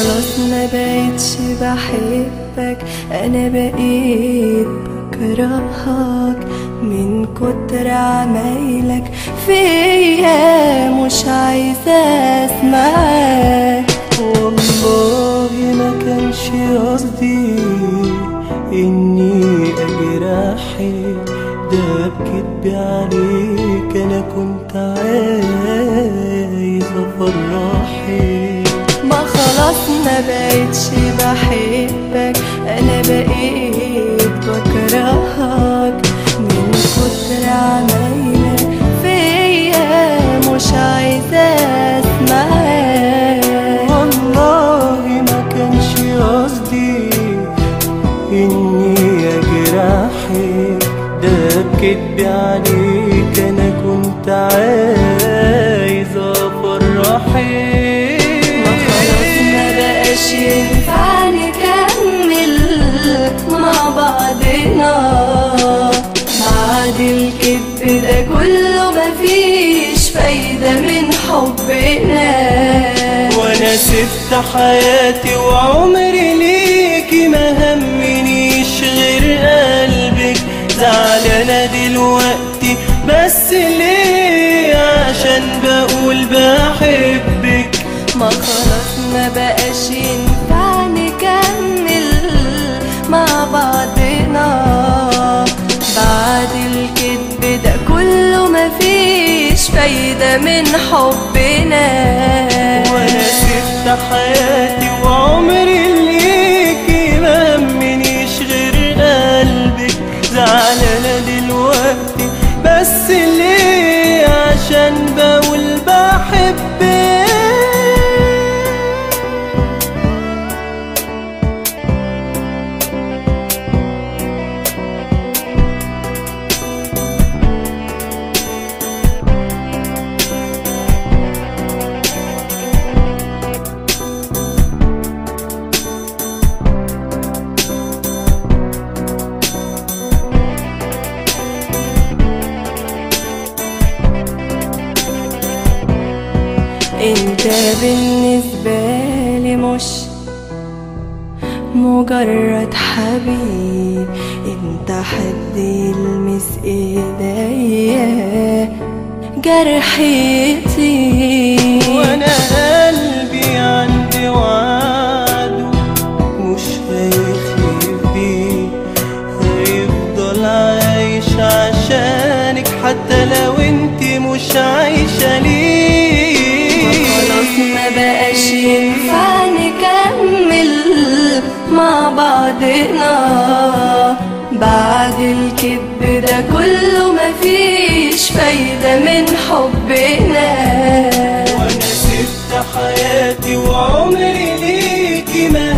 خلاص ما بقيتش بحبك، انا بقيت بكرهك من كتر عمايلك فيا، مش عايزة اسمعك. والله ما كانش قصدي اني اجرحك، ده بكدب عليك انا كنت عايز افرحك. ما خلاص ما بقيتش بحبك، انا بقيت بكرهك من كتر عمايلك فيا، مش عايزة اسمعك. والله ما كانش قصدي اني اجرحك، ده بكدب عليك انا كنت عايز افرحك. ما خلاص ما بقاش ينفع نكمل مع بعضنا، بعد الكذب ده كله مفيش فايدة من حبنا. وانا سبت حياتي وعمري ليكي، ما همنيش غير قلبك. زعلانة دلوقتي بس ليه؟ عشان بقول بحبك. ما خلاص ما بقاش ينفع نكمل مع بعضنا، بعد الكذب ده كله مفيش فايدة من حبنا. وانا سبت حياتي وعمري ليكي، ما همنيش غير قلبك. زعلانة دلوقتي بس ليه؟ عشان بقول بحبك. انت بالنسبة لي مش مجرد حبيب، انت حد يلمس ايديا جرحي يطيب. وانا قلبي عندي وعده مش هيخيب بيه، هيفضل عايش عشانك حتى لو انت مش عايشة ليه. خلاص ما بقاش ينفع نكمل مع بعضنا، بعد الكذب ده كله مفيش فايدة من حبنا. وانا سبت حياتي وعمري ليكي، ما